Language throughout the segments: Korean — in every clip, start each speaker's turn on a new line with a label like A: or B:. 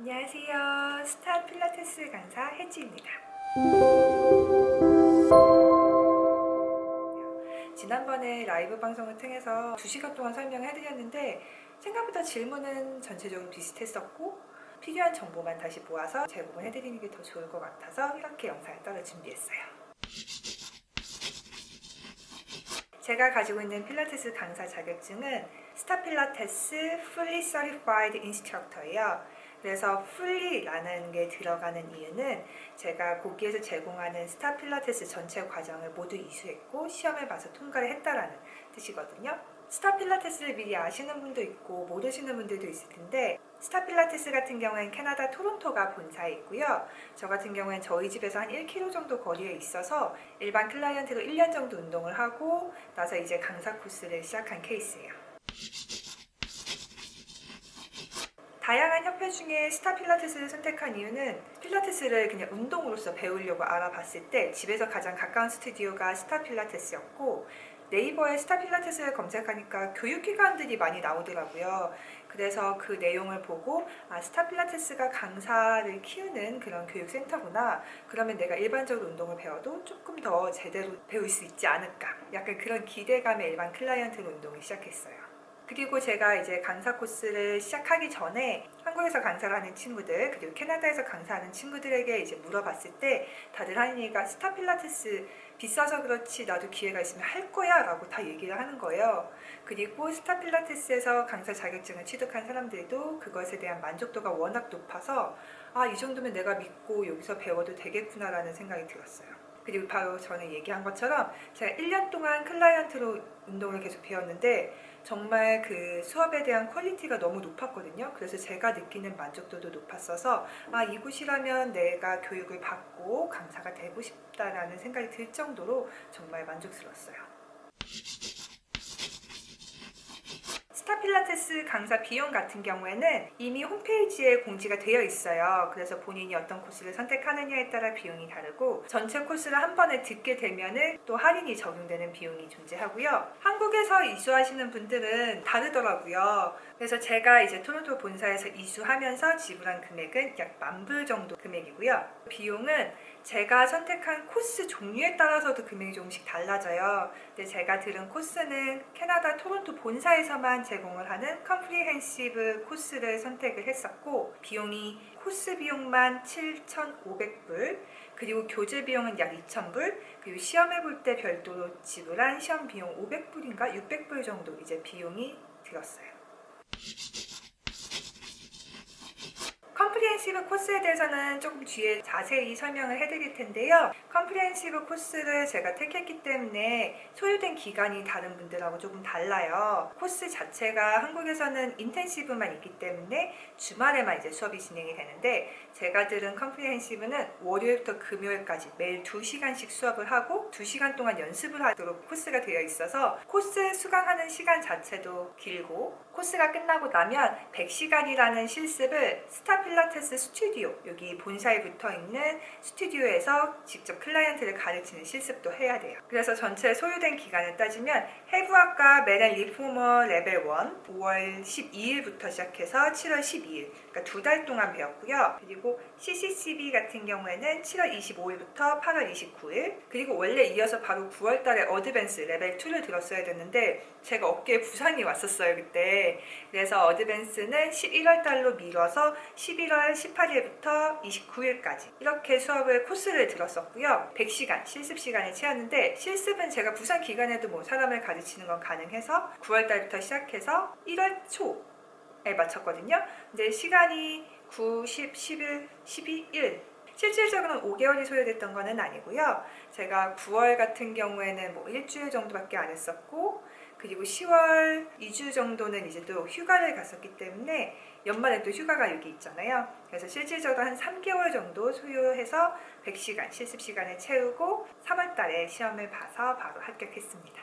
A: 안녕하세요. 스타 필라테스 강사 혜지입니다. 지난번에 라이브 방송을 통해서 2시간 동안 설명을 해드렸는데 생각보다 질문은 전체적으로 비슷했었고 필요한 정보만 다시 모아서 제공을 해드리는 게 더 좋을 것 같아서 이렇게 영상을 따로 준비했어요. 제가 가지고 있는 필라테스 강사 자격증은 스타 필라테스 Fully Certified Instructor예요. 그래서 fully라는 게 들어가는 이유는 제가 거기에서 제공하는 스타 필라테스 전체 과정을 모두 이수했고 시험을 봐서 통과를 했다라는 뜻이거든요. 스타 필라테스를 미리 아시는 분도 있고 모르시는 분들도 있을 텐데 스타 필라테스 같은 경우에는 캐나다 토론토가 본사에 있고요. 저 같은 경우에는 저희 집에서 한 1km 정도 거리에 있어서 일반 클라이언트로 1년 정도 운동을 하고 나서 이제 강사 코스를 시작한 케이스예요. 다양한 협회 중에 스타 필라테스를 선택한 이유는 필라테스를 그냥 운동으로서 배우려고 알아봤을 때 집에서 가장 가까운 스튜디오가 스타 필라테스였고 네이버에 스타 필라테스를 검색하니까 교육기관들이 많이 나오더라고요. 그래서 그 내용을 보고 스타 필라테스가 강사를 키우는 그런 교육센터구나. 그러면 내가 일반적으로 운동을 배워도 조금 더 제대로 배울 수 있지 않을까. 약간 그런 기대감에 일반 클라이언트로 운동을 시작했어요. 그리고 제가 이제 강사 코스를 시작하기 전에 한국에서 강사를 하는 친구들 그리고 캐나다에서 강사하는 친구들에게 이제 물어봤을 때 다들 하는 얘기가 스타 필라테스 비싸서 그렇지 나도 기회가 있으면 할 거야 라고 다 얘기를 하는 거예요. 그리고 스타 필라테스에서 강사 자격증을 취득한 사람들도 그것에 대한 만족도가 워낙 높아서 이 정도면 내가 믿고 여기서 배워도 되겠구나 라는 생각이 들었어요. 그리고 바로 전에 얘기한 것처럼 제가 1년 동안 클라이언트로 운동을 계속 배웠는데 정말 그 수업에 대한 퀄리티가 너무 높았거든요. 그래서 제가 느끼는 만족도도 높았어서 이곳이라면 내가 교육을 받고 강사가 되고 싶다라는 생각이 들 정도로 정말 만족스러웠어요. 스타 필라테스 강사 비용 같은 경우에는 이미 홈페이지에 공지가 되어 있어요. 그래서 본인이 어떤 코스를 선택하느냐에 따라 비용이 다르고 전체 코스를 한 번에 듣게 되면은 또 할인이 적용되는 비용이 존재하고요. 한국에서 이수하시는 분들은 다르더라고요. 그래서 제가 이제 토론토 본사에서 이수하면서 지불한 금액은 약 10,000불 정도 금액이고요. 비용은 제가 선택한 코스 종류에 따라서도 금액이 조금씩 달라져요. 근데 제가 들은 코스는 캐나다 토론토 본사에서만 제공을 하는 컴프리헨시브 코스를 선택을 했었고 비용이 코스 비용만 7,500불 그리고 교재 비용은 약 2,000불 그리고 시험해 볼 때 별도로 지불한 시험 비용 500불인가 600불 정도 이제 비용이 들었어요. 컴프리헨시브 코스에 대해서는 조금 뒤에 자세히 설명을 해드릴 텐데요. 컴프리헨시브 코스를 제가 택했기 때문에 소요된 기간이 다른 분들하고 조금 달라요. 코스 자체가 한국에서는 인텐시브만 있기 때문에 주말에만 이제 수업이 진행이 되는데 제가 들은 컴프리헨시브는 월요일부터 금요일까지 매일 2시간씩 수업을 하고 2시간 동안 연습을 하도록 코스가 되어 있어서 코스 수강하는 시간 자체도 길고 코스가 끝나고 나면 100시간이라는 실습을 스타 필라테스 스튜디오 여기 본사에 붙어있는 스튜디오에서 직접 클라이언트를 가르치는 실습도 해야 돼요. 그래서 전체 소요된 기간을 따지면 해부학과 맨 리포머 레벨 1 5월 12일부터 시작해서 7월 12일 그러니까 2달 동안 배웠고요. 그리고 CCCB 같은 경우에는 7월 25일부터 8월 29일 그리고 원래 이어서 바로 9월 달에 어드밴스 레벨 2를 들었어야 됐는데 제가 어깨에 부상이 왔었어요 그때. 그래서 어드밴스는 11월 달로 미뤄서 11월 18일부터 29일까지 이렇게 수업을 코스를 들었었고요. 100시간 실습 시간을 채웠는데 실습은 제가 부상 기간에도 뭐 사람을 가르치는 건 가능해서 9월 달부터 시작해서 1월 초에 마쳤거든요. 근데 시간이 9, 10, 11, 12, 1 실질적으로는 5개월이 소요됐던 건 아니고요. 제가 9월 같은 경우에는 뭐 일주일 정도밖에 안 했었고 그리고 10월 2주 정도는 이제 또 휴가를 갔었기 때문에 연말에 또 휴가가 여기 있잖아요. 그래서 실질적으로 한 3개월 정도 소요해서 100시간 실습 시간을 채우고 3월 달에 시험을 봐서 바로 합격했습니다.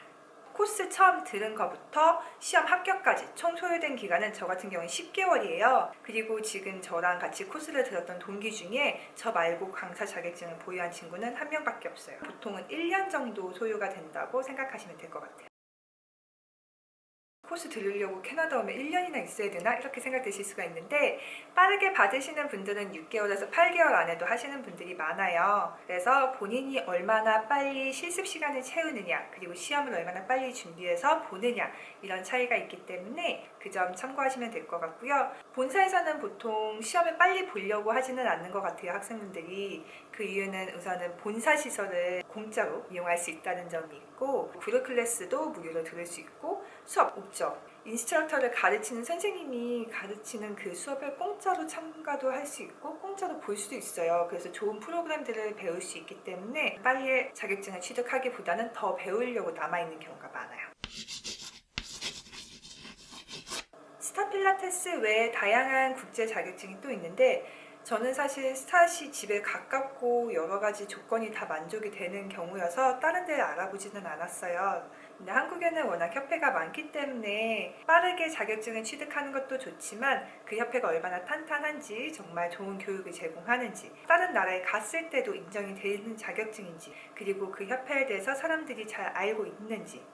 A: 코스 처음 들은 것부터 시험 합격까지 총 소요된 기간은 저 같은 경우는 10개월이에요. 그리고 지금 저랑 같이 코스를 들었던 동기 중에 저 말고 강사 자격증을 보유한 친구는 한 명밖에 없어요. 보통은 1년 정도 소요가 된다고 생각하시면 될 것 같아요. 코스 들으려고 캐나다 오면 1년이나 있어야 되나? 이렇게 생각되실 수가 있는데 빠르게 받으시는 분들은 6개월에서 8개월 안에도 하시는 분들이 많아요. 그래서 본인이 얼마나 빨리 실습 시간을 채우느냐, 그리고 시험을 얼마나 빨리 준비해서 보느냐, 이런 차이가 있기 때문에 그 점 참고하시면 될 것 같고요. 본사에서는 보통 시험을 빨리 보려고 하지는 않는 것 같아요, 학생분들이. 그 이유는 우선은 본사 시설을 공짜로 이용할 수 있다는 점이 있고, 그룹 클래스도 무료로 들을 수 있고, 수업 없죠. 인스트럭터를 가르치는 선생님이 가르치는 그 수업을 공짜로 참가도 할 수 있고 공짜로 볼 수도 있어요. 그래서 좋은 프로그램들을 배울 수 있기 때문에 빨리 자격증을 취득하기보다는 더 배우려고 남아있는 경우가 많아요. 스타 필라테스 외에 다양한 국제 자격증이 또 있는데, 저는 사실 스타시 집에 가깝고 여러 가지 조건이 다 만족이 되는 경우여서 다른 데를 알아보지는 않았어요. 근데 한국에는 워낙 협회가 많기 때문에 빠르게 자격증을 취득하는 것도 좋지만 그 협회가 얼마나 탄탄한지, 정말 좋은 교육을 제공하는지, 다른 나라에 갔을 때도 인정이 되는 자격증인지, 그리고 그 협회에 대해서 사람들이 잘 알고 있는지,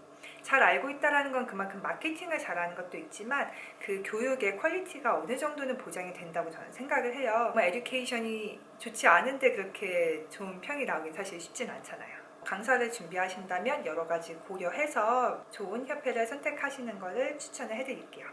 A: 잘 알고 있다는 건 그만큼 마케팅을 잘하는 것도 있지만 그 교육의 퀄리티가 어느 정도는 보장이 된다고 저는 생각을 해요. 에듀케이션이 좋지 않은데 그렇게 좋은 평이 나오긴 사실 쉽진 않잖아요. 강사를 준비하신다면 여러 가지 고려해서 좋은 협회를 선택하시는 것을 추천을 해드릴게요.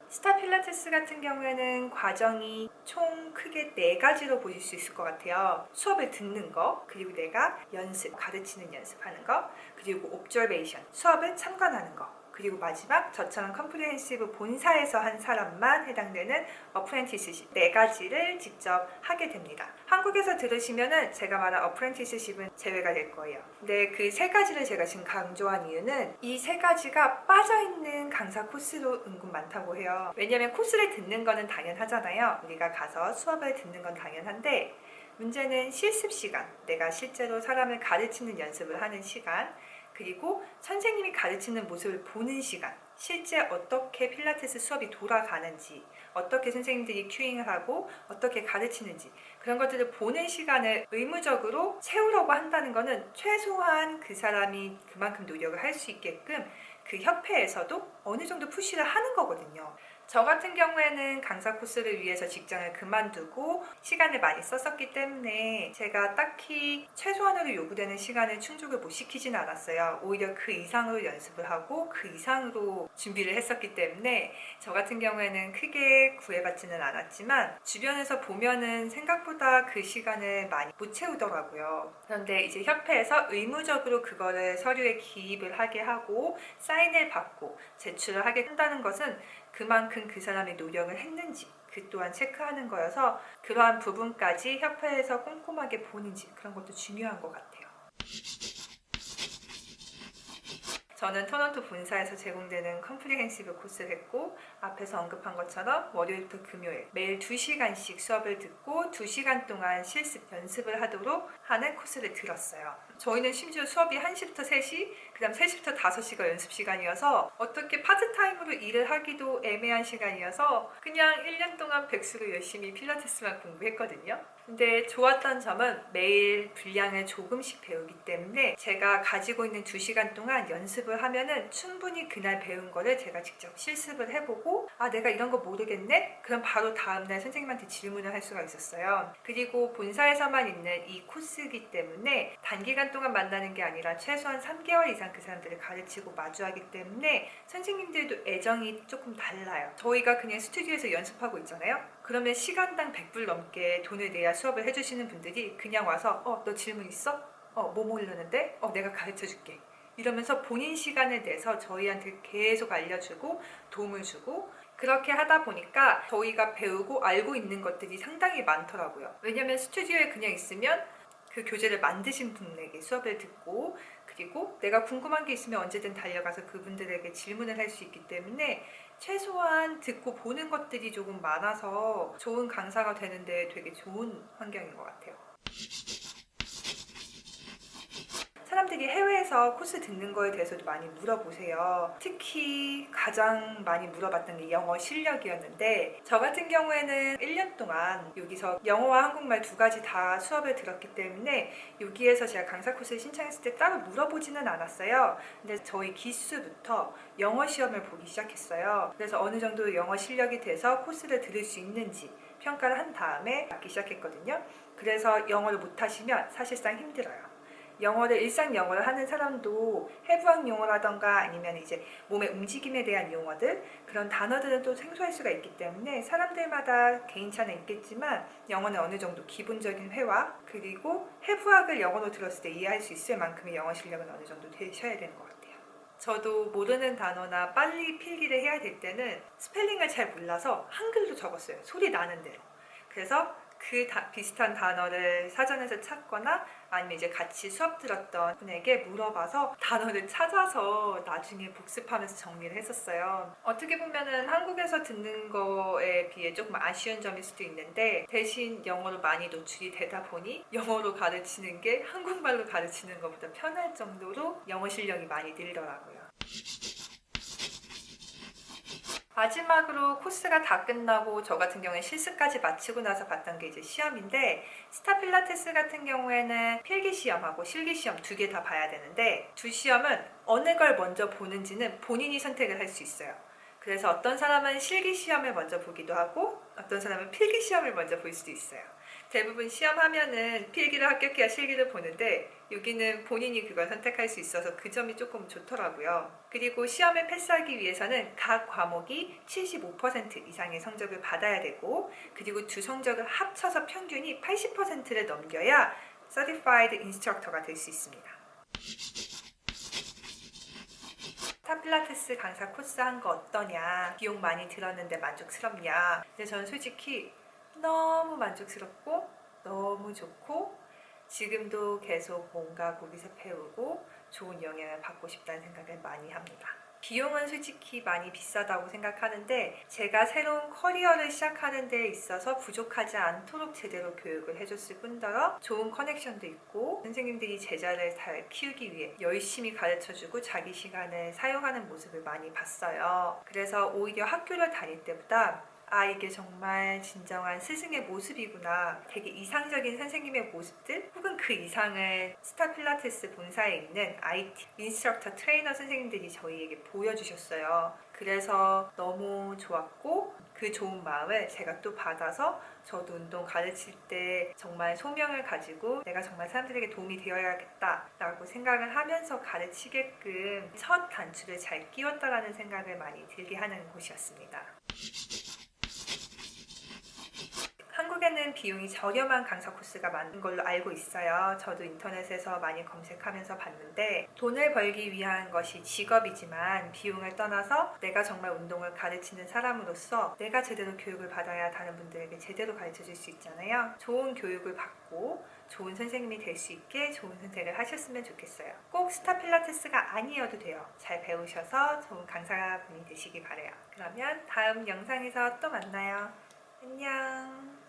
A: 스타 필라테스 같은 경우에는 과정이 총 크게 4가지로 보실 수 있을 것 같아요. 수업을 듣는 거, 그리고 내가 연습, 가르치는 연습하는 거, 그리고 옵저베이션, 수업을 참관하는 거, 그리고 마지막 저처럼 컴프리헨시브 본사에서 한 사람만 해당되는 어프렌티스십, 4가지를 직접 하게 됩니다. 한국에서 들으시면은 제가 말한 어프렌티스십은 제외가 될 거예요. 근데 그 3가지를 제가 지금 강조한 이유는 이 3가지가 빠져있는 강사 코스도 은근 많다고 해요. 왜냐면 코스를 듣는 거는 당연하잖아요. 우리가 가서 수업을 듣는 건 당연한데, 문제는 실습 시간, 내가 실제로 사람을 가르치는 연습을 하는 시간, 그리고 선생님이 가르치는 모습을 보는 시간, 실제 어떻게 필라테스 수업이 돌아가는지, 어떻게 선생님들이 큐잉을 하고 어떻게 가르치는지, 그런 것들을 보는 시간을 의무적으로 채우려고 한다는 것은 최소한 그 사람이 그만큼 노력을 할 수 있게끔 그 협회에서도 어느 정도 푸시를 하는 거거든요. 저 같은 경우에는 강사 코스를 위해서 직장을 그만두고 시간을 많이 썼었기 때문에 제가 딱히 최소한으로 요구되는 시간을 충족을 못 시키지는 않았어요. 오히려 그 이상으로 연습을 하고 그 이상으로 준비를 했었기 때문에 저 같은 경우에는 크게 구애받지는 않았지만 주변에서 보면은 생각보다 그 시간을 많이 못 채우더라고요. 그런데 이제 협회에서 의무적으로 그거를 서류에 기입을 하게 하고 사인을 받고 제출을 하게 한다는 것은 그만큼 그 사람이 노력을 했는지 그 또한 체크하는 거여서 그러한 부분까지 협회에서 꼼꼼하게 보는지 그런 것도 중요한 것 같아요. 저는 토론토 본사에서 제공되는 컴프리헨시브 코스를 했고, 앞에서 언급한 것처럼 월요일부터 금요일 매일 2시간씩 수업을 듣고 2시간 동안 실습 연습을 하도록 하는 코스를 들었어요. 저희는 심지어 수업이 1시부터 3시, 그 다음 3시부터 5시가 연습 시간이어서 어떻게 파트타임으로 일을 하기도 애매한 시간이어서 그냥 1년 동안 백수로 열심히 필라테스만 공부했거든요. 근데 좋았던 점은 매일 분량을 조금씩 배우기 때문에 제가 가지고 있는 2시간 동안 연습을 하면은 충분히 그날 배운 거를 제가 직접 실습을 해보고, 아, 내가 이런 거 모르겠네? 그럼 바로 다음날 선생님한테 질문을 할 수가 있었어요. 그리고 본사에서만 있는 이 코스이기 때문에 단기간 동안 만나는 게 아니라 최소한 3개월 이상 그 사람들을 가르치고 마주하기 때문에 선생님들도 애정이 조금 달라요. 저희가 그냥 스튜디오에서 연습하고 있잖아요. 그러면 시간당 100불 넘게 돈을 내야 수업을 해주시는 분들이 그냥 와서 너 질문 있어? 뭐 모르는데? 내가 가르쳐줄게. 이러면서 본인 시간을 내서 저희한테 계속 알려주고 도움을 주고, 그렇게 하다 보니까 저희가 배우고 알고 있는 것들이 상당히 많더라고요. 왜냐면 스튜디오에 그냥 있으면 그 교재를 만드신 분에게 수업을 듣고, 그리고 내가 궁금한 게 있으면 언제든 달려가서 그분들에게 질문을 할 수 있기 때문에 최소한 듣고 보는 것들이 조금 많아서 좋은 강사가 되는데 되게 좋은 환경인 것 같아요. 사람들이 사람들이 해외에서 코스 듣는 거에 대해서도 많이 물어보세요. 특히 가장 많이 물어봤던 게 영어 실력이었는데, 저 같은 경우에는 1년 동안 여기서 영어와 한국말 두 가지 다 수업을 들었기 때문에 여기에서 제가 강사 코스를 신청했을 때 따로 물어보지는 않았어요. 근데 저희 기수부터 영어 시험을 보기 시작했어요. 그래서 어느 정도 영어 실력이 돼서 코스를 들을 수 있는지 평가를 한 다음에 받기 시작했거든요. 그래서 영어를 못하시면 사실상 힘들어요. 영어를 일상 영어를 하는 사람도 해부학 용어라던가 아니면 이제 몸의 움직임에 대한 용어들, 그런 단어들은 또 생소할 수가 있기 때문에 사람들마다 개인차는 있겠지만 영어는 어느 정도 기본적인 회화, 그리고 해부학을 영어로 들었을 때 이해할 수 있을 만큼의 영어 실력은 어느 정도 되셔야 되는 것 같아요. 저도 모르는 단어나 빨리 필기를 해야 될 때는 스펠링을 잘 몰라서 한글로 적었어요. 소리 나는 대로. 그래서 비슷한 단어를 사전에서 찾거나 아니면 이제 같이 수업 들었던 분에게 물어봐서 단어를 찾아서 나중에 복습하면서 정리를 했었어요. 어떻게 보면은 한국에서 듣는 거에 비해 조금 아쉬운 점일 수도 있는데, 대신 영어로 많이 노출이 되다 보니 영어로 가르치는 게 한국말로 가르치는 것보다 편할 정도로 영어 실력이 많이 늘더라고요. 마지막으로 코스가 다 끝나고 저 같은 경우에 실습까지 마치고 나서 봤던 게 이제 시험인데, 스타 필라테스 같은 경우에는 필기 시험하고 실기 시험 두 개 다 봐야 되는데, 두 시험은 어느 걸 먼저 보는지는 본인이 선택을 할 수 있어요. 그래서 어떤 사람은 실기 시험을 먼저 보기도 하고 어떤 사람은 필기 시험을 먼저 볼 수도 있어요. 대부분 시험하면은 필기를 합격해야 실기를 보는데, 여기는 본인이 그걸 선택할 수 있어서 그 점이 조금 좋더라고요. 그리고 시험을 패스하기 위해서는 각 과목이 75% 이상의 성적을 받아야 되고, 그리고 두 성적을 합쳐서 평균이 80%를 넘겨야 Certified Instructor가 될 수 있습니다. 스타 필라테스 강사 코스 한 거 어떠냐, 비용 많이 들었는데 만족스럽냐. 근데 저는 솔직히 너무 만족스럽고 너무 좋고, 지금도 계속 뭔가 거기서 배우고 좋은 영향을 받고 싶다는 생각을 많이 합니다. 비용은 솔직히 많이 비싸다고 생각하는데, 제가 새로운 커리어를 시작하는 데 있어서 부족하지 않도록 제대로 교육을 해줬을 뿐더러 좋은 커넥션도 있고, 선생님들이 제자를 잘 키우기 위해 열심히 가르쳐주고 자기 시간을 사용하는 모습을 많이 봤어요. 그래서 오히려 학교를 다닐 때보다 이게 정말 진정한 스승의 모습이구나, 되게 이상적인 선생님의 모습들 혹은 그 이상을 스타 필라테스 본사에 있는 IT 인스트럭터 트레이너 선생님들이 저희에게 보여주셨어요. 그래서 너무 좋았고, 그 좋은 마음을 제가 또 받아서 저도 운동 가르칠 때 정말 소명을 가지고 내가 정말 사람들에게 도움이 되어야겠다 라고 생각을 하면서 가르치게끔 첫 단추를 잘 끼웠다라는 생각을 많이 들게 하는 곳이었습니다. 한국에는 비용이 저렴한 강사 코스가 많은 걸로 알고 있어요. 저도 인터넷에서 많이 검색하면서 봤는데, 돈을 벌기 위한 것이 직업이지만 비용을 떠나서 내가 정말 운동을 가르치는 사람으로서 내가 제대로 교육을 받아야 다른 분들에게 제대로 가르쳐줄 수 있잖아요. 좋은 교육을 받고 좋은 선생님이 될 수 있게 좋은 선택을 하셨으면 좋겠어요. 꼭 스타 필라테스가 아니어도 돼요. 잘 배우셔서 좋은 강사분이 되시기 바래요. 그러면 다음 영상에서 또 만나요. 안녕.